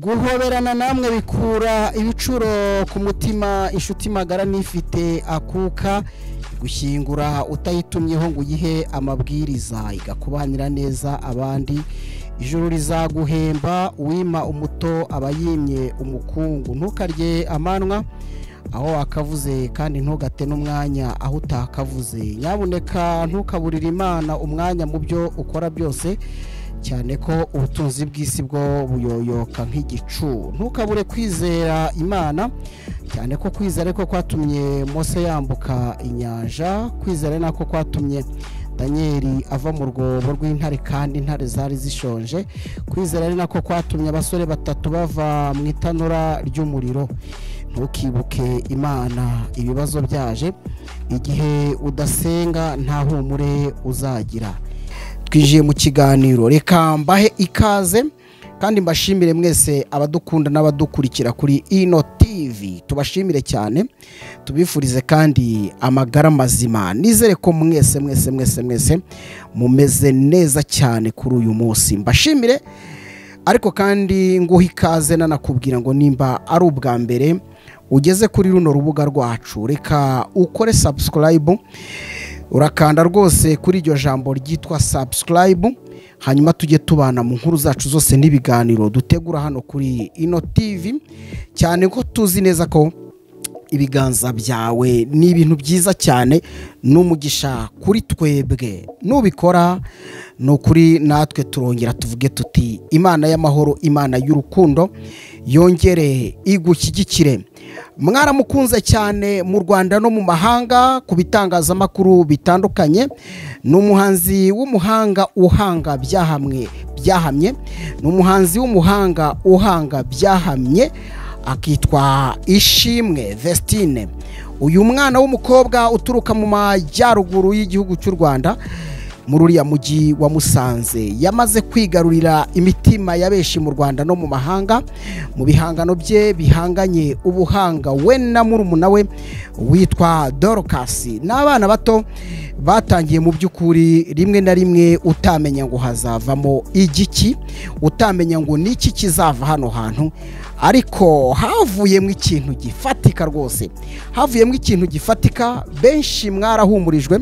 guhoberana namwe bikura ibicuro ku mutima inshuti magara nifite akuka gushyingura utayitumyeho ngo uyihe amabwiriza igakubanira neza abandi ijuru rizaguhemba wima umuto abayimye umukungu ntukarye amanwa aho wakavuze kandi ntugate n'umwanya aho utakavuze nyabuneka ntukaburira Imana umwanya mu byo ukora byose cyane ko ubutunzi bw'isi bwo buyoyoka nk'igicu ntukabure kwizera Imana cyane ko kwizera ko kwatumye Mose yambuka inyanja kwizera nako kwatumye Danieli ava mu rwobo rw'intare kandi intare zari zishonje kwizera nako kwatumye abasore batatu bava mu itanura ry'umuriro ntukibuke Imana ibibazo byaje igihe udasenga nta humure uzagira twinjiye mu kiganiro reka mbahe ikaze kandi mbashimire mwese abadukunda n'abadukurikira kuri Ino TV tubashimire cyane tubifurize kandi amagara mazima nizere ko mwese mumeze neza cyane kuri uyu munsi mbashimire ariko kandi nguha ikaze nanakubwira ngo nimba ari ubwa mbere ugeze kuri runo rubuga rwacu reka ukore subscribe urakanda rwose kuri iryo jambo ryitwa subscribe hanyuma tujye tubana mu nkuru zacu zose n'ibiganiro dutegura hano kuri Ino TV cyane ko tuzi neza ko ibiganza byawe ni ibintu byiza cyane n'umugisha kuri twebwe nubikora no kuri natwe turongera tuvuge tuti Imana y'amahoro Imana y'urukundo yongere igushyigikire mwaramukunze cyane mu Rwanda no mu mahanga ku bitangazamakuru bitandukanye n'umuhanzi w'umuhanga uhanga byahamye n'umuhanzi w'umuhanga uhanga byahamye akitwa Ishimwe Vestine uyu mwana w'umukobwa uturuka mu majyaruguru y'igihugu cy'u Rwanda muri uriya mujyi wa Musanze yamaze kwigarurira imitima yabeshi mu Rwanda no mu mahanga mu bihangano bye bihanganye ubuhanga we na murumuna we witwa Dorcas n'abana bato batangiye mu by'ukuri rimwe na rimwe utamenya ngo hazavamo igiki utamenya ngo niki kizava hano hantu ariko havuyemo ikintu gifatika rwose havuyemo ikintu gifatika benshi mwarahumurijwe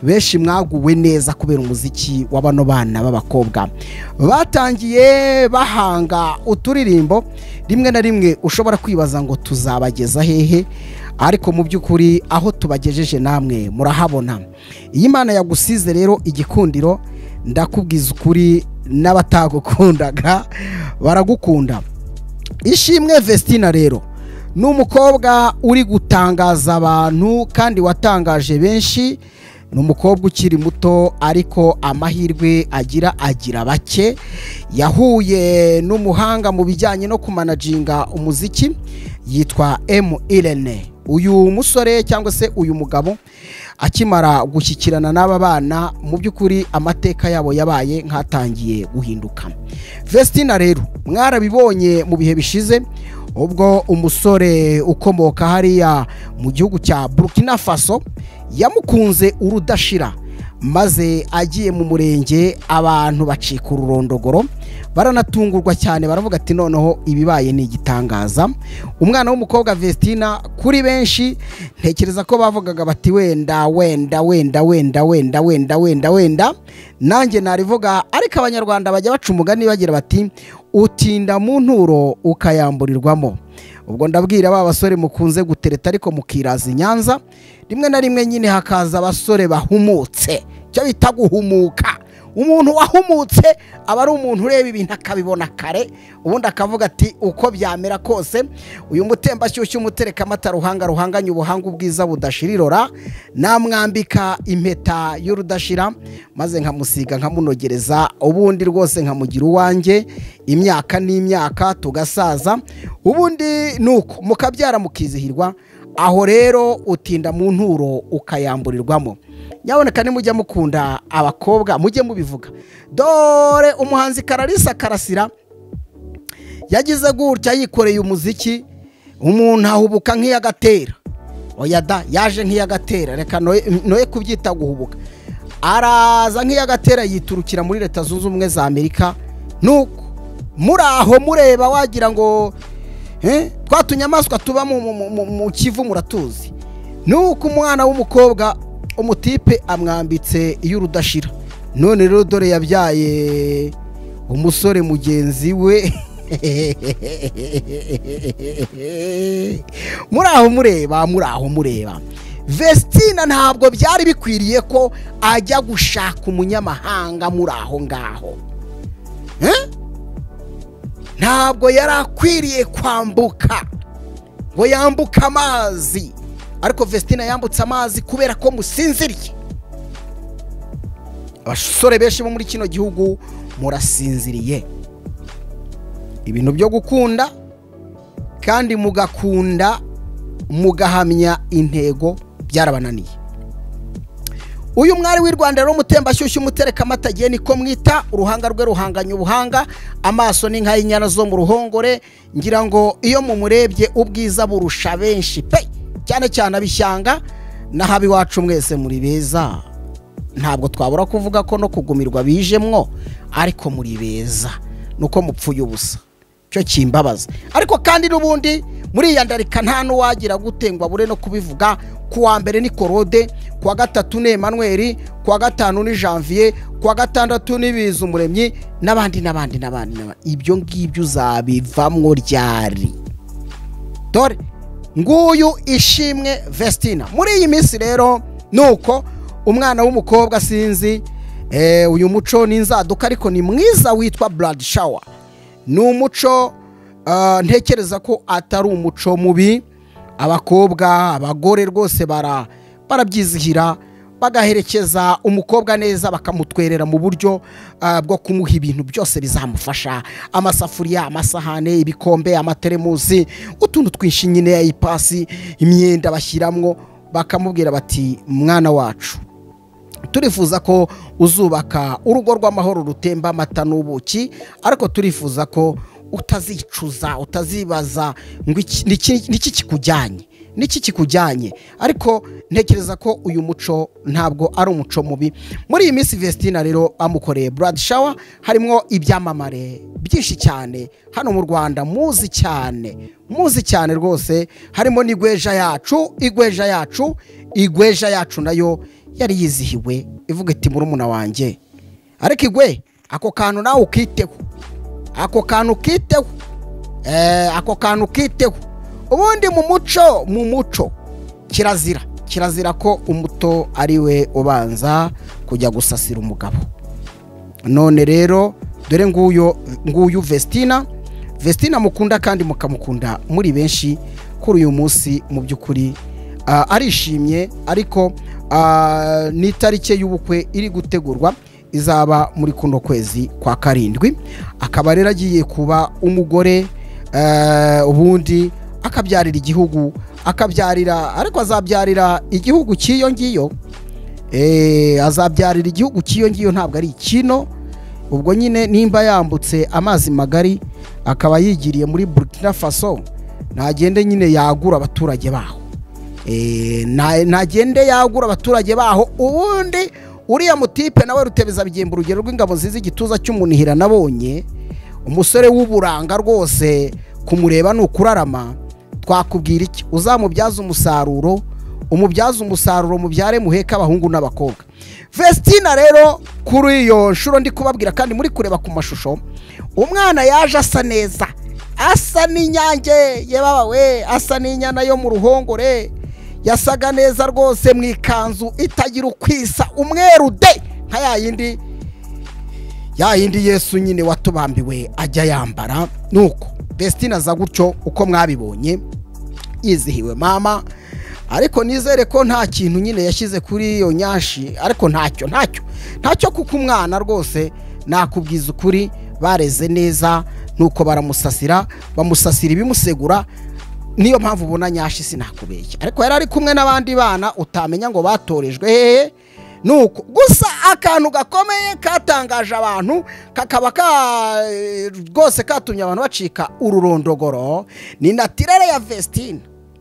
benshi mwaguwe neza kubera umuziki w'abano bana b'abakobwa batangiye bahanga uturirimbo rimwe na rimwe ushobora kwibaza ngo tuzabageza hehe ariko mu by'ukuri aho tubagejeje namwe murahabona iyi Imana yagusize rero igikundiro ndakubwiza ukuri n'abatagukundaga baragukunda Ishimwe Vestina rero ni umukobwa uri gutangaza abantu kandi watangaje benshi ni umukobwa ukiri muto ariko amahirwe agira bake yahuye n'umuhanga mu bijyanye no kumanaginga umuziki yitwa Irene uyu musore cyangwa se uyu mugabo akimara gushyikirana n'aba bana mu by'ukuri amateka yabo yabaye nkatangiye guhinduka Vestina rero mwarabibonye mu bihe bishize ubwo umusore ukomoka hariya mu gihugu cya Burkina Faso yamukunze urudashira maze agiye mu murenge abantu bacika ururondogoro baranatungurwa cyane baravuga ati noneho ibibaye ni igitangaza umwana w'umukobwa Vestina kuri benshi ntekereza ko bavugaga bati wenda nanjye narivuga ariko abanyarwanda bajya baca umugani bagira bati utinda mu nturo ukayamburirwamo ubwo ndabwira ba basore mukunze gutereta ariko mukiraza Nyanza rimwe na rimwe nyine hakaza abasore bahumutse cyo bita guhumuka umuntu wahumutse aba ari umuntu ureba ibintu akabibona kare ubundi akavuga ati uko byamera kose uyu mutembashyushyu umutereka amata ruhanganye ubuhanga ubwiza budashirirora namwambika impeta y'urudashira maze nkamusiga nkamunogereza ubundi rwose nkamugira uwanjye imyaka n'imyaka tugasaza ubundi nuko mukabyara mukizihirwa aho rero utinda mu nturo ukayamburirwamo nyaboneka nimujya mukunda abakobwa mujye mubivuga dore umuhanzi Kararisa Karasira yagize gutya yikoreye umuziki umuntu ahubuka nk'iyagatera oya da yaje nk'iyagatera reka noye kubyita guhubuka araza nk'iyagatera yiturukira muri Leta Zunze Ubumwe za Amerika nuko muraho mureba wagira ngo twa tunyamaswa tuba mu kivu muratuzi. Nuko umwana w'umukobwa umutipe amwambitse y'urudashira, none rero dore yabyaye umusore mugenzi we. muraho mureba Vestina ntabwo byari bikwiriye ko ajya gushaka umunyamahanga muraho ngaho. Ntabwo yarakwiriye kwambuka ngo yambuka amazi, ariko Vestina yambutse amazi kubera ko musinziriye. Abasore benshi bo muri kino gihugu murasinziriye. Ibintu byo gukunda kandi mugakunda mugahamya intego byarabananiye. Uyu mwari w'i Rwanda rero mutembashyushyu umutereka amatagiye niko mwita, uruhanga rwe ruhanganya ubuhanga, amaso ni nka inyana zo mu ruhongore. Ngira ngo iyo mumurebye ubwiza burusha benshi pe, cyane cyane abishyanga nahabi wacu mwese muri beza. Ntabwo twabura kuvuga ko no kugumirwa bijemwo, ariko muri beza nuko mupfuye ubusa, cyo kimbabaza. Ariko kandi n'ubundi muri yandarika nta nuwagira gutengwa bure no kubivuga. Kuwa mbere ni Korode, kuwa gatatu ni Emmanuel, kuwa gatanu ni Janvier, kuwa gatandatu ni Bizumuremyi n'abandi. Ibyo ngibyo uzabivamwo ryari? Dore nguyu Ishimwe Vestina. Muri iyi minsi rero nuko umwana w'umukobwa sinzi uyu muco n'inzaduka ariko ni mwiza witwa blood shower. Ni umuco ntekereza ko atari umuco mubi. Abakobwa abagore rwose barabyizihira, bagaherekeza umukobwa neza, bakamutwerera mu buryo bwo kumuha ibintu byose bizamufasha: amasafuriya, amasahane, ibikombe, amateremusi, utuntu twinshi nyine ya ipasi, imyenda bashyiramwo. Bakamubwira bati mwana wacu, turifuza ko uzubaka urugo rw'amahoro rutemba amata n'ubuki, ariko turifuza ko utazicuza, utazibaza ngo niki kikujyanye. Ariko ntekereza ko uyu muco ntabwo ari umuco mubi. Muri iyi minsi Vestina rero amukoreye blood shower, harimo ibyamamare byinshi cyane hano mu Rwanda muzi cyane rwose. Harimo n'Igweja yacu nayo yari yizihiwe ivuga iti murumuna wanjye. Ariko Igwe, ako kantu nawe ukiteho, ako kantu kiteho. Ubundi mu muco kirazira ko umuto ari we ubanza kujya gusasira umugabo. None rero dore nguyu Vestina mukunda kandi mukamukunda muri benshi kuri uyu munsi. Mu by'ukuri arishimye, ariko n'itariki y'ubukwe iri gutegurwa izaba muri kuno kwezi kwa karindwi. Akaba rero agiye kuba umugore, ubundi akabyarira igihugu, ariko azabyarira igihugu cy'iyo ngiyo. Azabyarira igihugu cy'iyo ngiyo, ntabwo ari ikino. Ubwo nyine nimba yambutse amazi magari akaba yigiriye muri Burkina Faso, ntagende nyine yagura abaturage baho. Ubundi uriya mutipe nawe Rutebeza bigemba urugero rw'ingabo nziza igituza cy'umunihira nabonye. Umusore w'uburanga rwose, kumureba nukurarama. Twakubwira iki? Uzamubyaza umusaruro, mubyare muheka abahungu n'abakobwa. Vestina rero kuri iyo nshuro ndi kubabwira kandi muri kureba ku mashusho, umwana yaje asa neza, asa n'inyange yebawe, asa n'inyana yo mu ruhongore. Yasaga neza rwose mu ikanzu itagira ukwisa, umweru de nka yayindi Yesu nyine watubambiwe ajya yambara. Nuko Vestina za gutyo uko mwabibonye, yizihiwe mama. Ariko nizere ko nta kintu nyine yashyize kuri iyo nyashi, ariko ntacyo kuko umwana rwose nakubwiza ukuri bareze neza. Nuko bamusasira ibimusegura. Niyo mpamvu ubona nyashi sinakubeshya, ariko yari ari kumwe n'abandi bana utamenya ngo batorejwe hehe. Nuko gusa akantu gakomeye katangaje abantu, kakaba rwose katumye abantu bacika ururondogoro, ni natirere ya Vestina.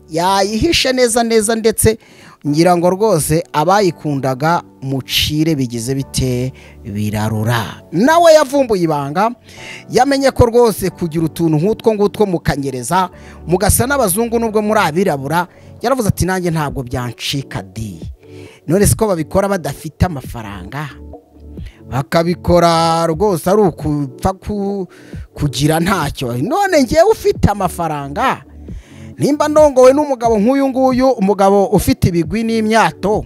Yayihishe neza ndetse ngira ngo rwose abayikundaga mucire bigize bite birarura. Nawe yavumbuye ibanga, yamenye ko rwose kugira utuntu nk'utwo ngutwo mukanyereza mugasa n'abazungu nubwo muri abirabura, yaravuze ati nanjye ntabwo byancika di. None siko babikora badafite amafaranga, bakabikora rwose ari ukupfa kugira ntacyo. None ngewe ufite amafaranga, nimba ndongowe n'umugabo nk'uyu nguyu, umugabo ufite ibigwi n'imyato,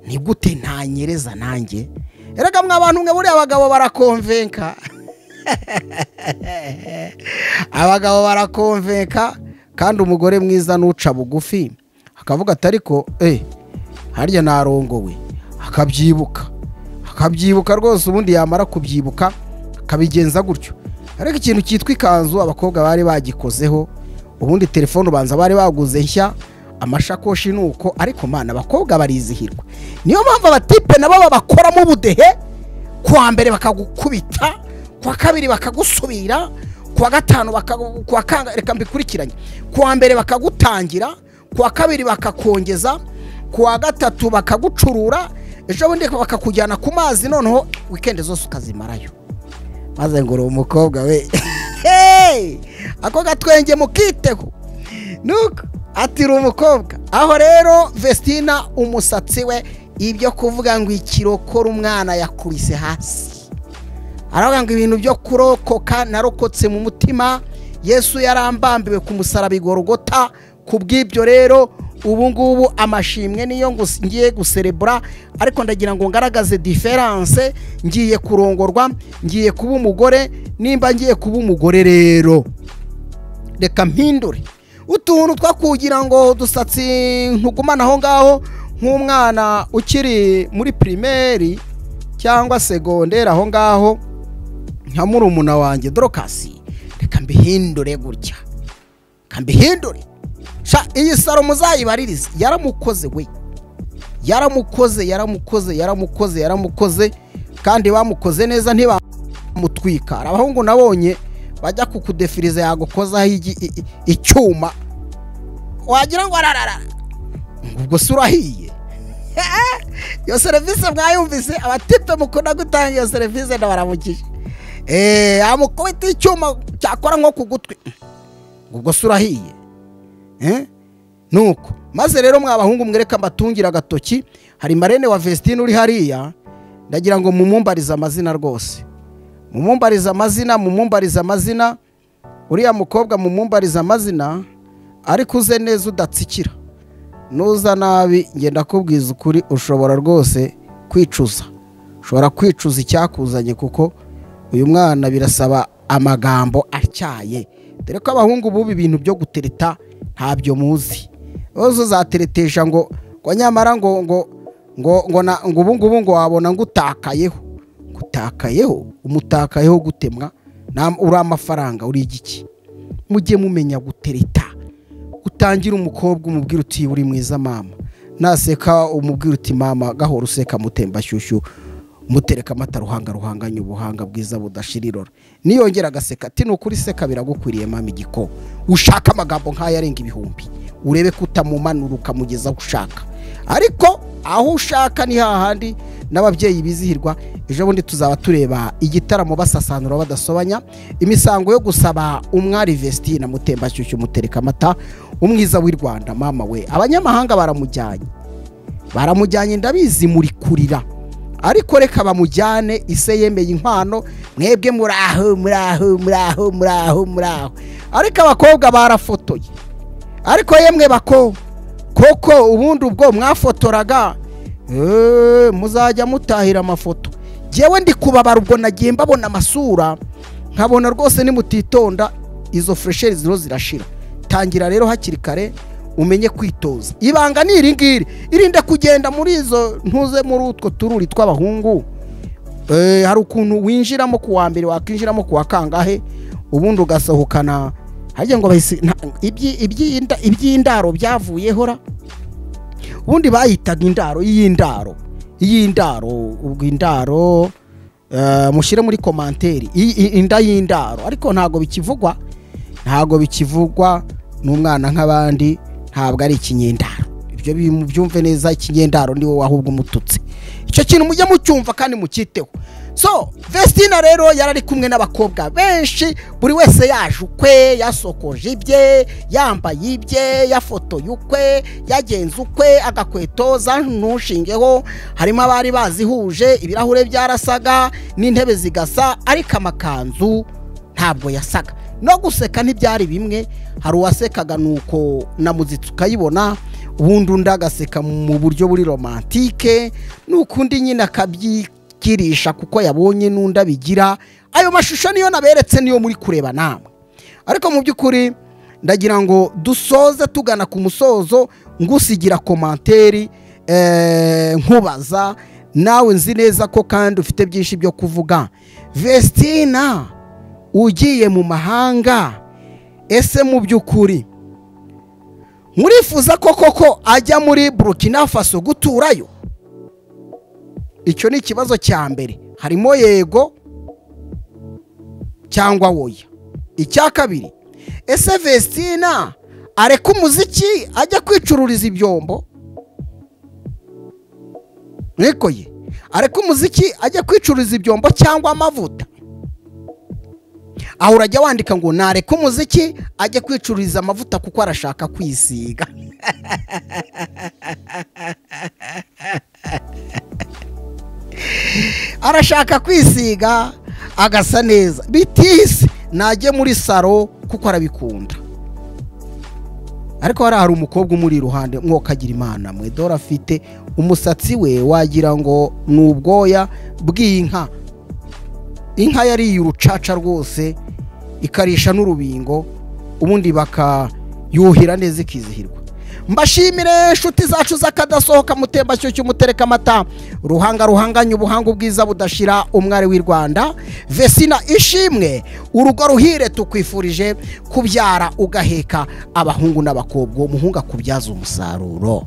ni gute ntanyereza nanjye? Erega mw'abantu mwe buriya abagabo barakonvenka abagabo barakonvenka, kandi umugore mwiza n'uca bugufi akavuga ati ariko harya narongowe, akabyibuka rwose, ubundi yamara kubyibuka akabigenza gutyo. Ariko ikintu cyitwa ikanzu abakobwa bari bagikozeho, ubundi telefone ubanza bari baguze nshya, amashakoshi nuko, ariko mana abakobwa barizihirwa. Niyo mpamvu abatipe nabo babakoramo ubudehe, kuwa mbere bakagukubita, kuwa kabiri bakagusubira, kuwa gatanu reka mbikurikiranye, kuwa mbere bakagutangira, kuwa kabiri bakakongeza, kuwa gatatu bakagucurura, ejo bundi bakakujyana ku mazi, noneho weekend zose ukazimarayo. Maze ngo umukobwa we ako gatwenge mukiteho nuko atira umukobwa. Aho rero Vestina umusatsi we ibyo kuvuga ngo ikirokora umwana yakubise hasi, aravuga ngo ibintu byo kurokoka narokotse mu mutima, Yesu yarambambiwe ku musaraba Igorogota. Kubw'ibyo rero ubu ngubu amashimwe niyo ngiye guserebura, ariko ndagira ngo ngaragaze difference. Ngiye kurongorwa, ngiye kuba umugore. Nimba ngiye kuba umugore rero reka mpindure utuntu twakugira ngo dusatsi ntugumana aho ngaho nk'umwana ukiri muri primaire cyangwa secondaire aho ngaho nka murumuna wanjye Dorokasi. Reka mbihindure gutya, kambihindure. Iyi saro muzayibaririze, yaramukoze we, yaramukoze kandi bamukoze neza, ntibamutwika. Abahungu nabonye bajya kukudefiriza yagukozaho icyuma, wagira ngo ararara, ubwo se urahiye. Iyo serivisi mwayumvise, abatipe mukunda gutanga iyo serivisi ndabaramukije. Amukubita icyuma cyakora nko ku gutwi, ubwo se urahiye. Nuko maze rero mw'abahungu mwereka mbatungira agatoki. Hari marene wa Vestina uri hariya, ndagira ngo mumumbarize amazina rwose, mumumbarize amazina. Uriya mukobwa mumumbarize amazina, ariko uze neza udatsikira. Nuza nabi ngenda kubwiza ukuri, ushobora rwose kwicuza, icyakuzanye, kuko uyu mwana birasaba amagambo atyaye. Dore ko abahungu bubi ibintu byo gutereta ntabyo muzi. Ozo zateretesha ngo nyamara ngo ubu ngubu ngo wabona ngo umutakayeho gutemwa, uri amafaranga uri igiki. Mujye mumenya gutereta. Utangira umukobwa umubwira uti uri mwiza mama, naseka umubwira uti mama gahora useka mutemba shyushyu, mutereka amata ruhanganye ubuhanga bwiza budashirirora. Niyongera agaseka ati nukuri seka biragukwiriye mama igiko. Ushaka amagambo nk'aya arenga ibihumbi, urebe kutamumanura ukamugeza ushaka, ariko aho ushaka ni hahandi n'ababyeyi bizihirwa. Ejo bundi tuzaba tureba igitaramo basasanura badasobanya, imisango yo gusaba umwari Vestina mutemba shyushyu mutereka amata, umwiza w'i Rwanda mama we. Abanyamahanga baramujyanye ndabizi muri kurira, ariko reka bamujyane. Ise yemeye inkwano, mwebwe muraho. Ariko abakobwa barafotoye, ariko yemwe koko ubundi ubwo mwafotoraga muzajya mutahira amafoto. Jewe ndi kubabara ubwo nagiye mbabona amasura, nkabona rwose nimutitonda izo fresheri ziro zirashira. Tangira rero hakiri kare umenye kwitoza. Ibanga ni iringiri, irinde kugenda muri izo ntuze muri utwo tururi tw'abahungu. Hari ukuntu winjiramo kuwa mbere, wakinjiramo kuwa kangahe, ubundi ugasohokana. Hajye ngo iby'indaro byavuyeho ra, ubundi bayitaga y'indaro. Ubwo indaro mushyire muri komanteri inda y'indaro, ariko ntago bikivugwa n'umwana nk'abandi, ntabwo ari ikinyendaro. ibyo byumve neza ikinyendaro ni wowe ahubwo umututse icyo kintu mujye mucyumva kandi mukiteho. So Vestina rero yarari kumwe n'abakobwa benshi, buri wese yaje ukwe, yasokoje ibye, yambaye ibye, yafoto yukwe, yagenze ukwe, agakwetoza ntushingeho. Harimo abari bazihuje, ibirahure byarasaga n'intebe zigasa, ariko amakanzu ntabwo yasaga, no guseka ntibyari bimwe. Hari uwasekaga nuko na muzitsi ukayibona, ubundi undi agaseka mu buryo buri romantike, n'ukundi nyine akabyikirisha kuko yabonye n'undi abigira. Ayo mashusho niyo naberetse, niyo muri kureba namwe. Ariko mu by'ukuri ndagira ngo dusoze tugana ku musozo, ngusigira komanteri nkubaza nawe, nzi neza ko kandi ufite byinshi byo kuvuga. Vestina ugiye mu mahanga, ese mu by'ukuri murifuza koko ajya muri Burkina Faso guturayo? Icyo ni ikibazo cya mbere, harimo yego cyangwa woya. Icya kabiri, ese Vestina areka umuziki ajya kwicururiza ibyombo? Niko ye areka umuziki ajya kwicururiza ibyombo cyangwa amavuta? Aho urajya wandika ngo nareka umuziki ajya kwicururiza amavuta kuko arashaka kwisiga. Arashaka kwisiga agasa neza, bitise najye muri saro kuko arabikunda. Ariko hari umukobwa umuri iruhande, mwokagira Imana mwe, dore afite umusatsi we wagira ngo n'ubwoya bw'inka. Inka yari urucaca rwose, ikarisha n'urubingo, ubundi bakayuhira neza ikizihirwa. Mbashimire inshuti zacu zakadasohoka mutemba cyo cy'umutereka amata, ruhanga ruhanganye ubuhanga ubwiza budashira, umwari w'i Rwanda. Vestina ishimwe, urugo ruhire, tukwifurije kubyara ugaheka abahungu n'abakobwa, umuhungu akubyaza umusaruro.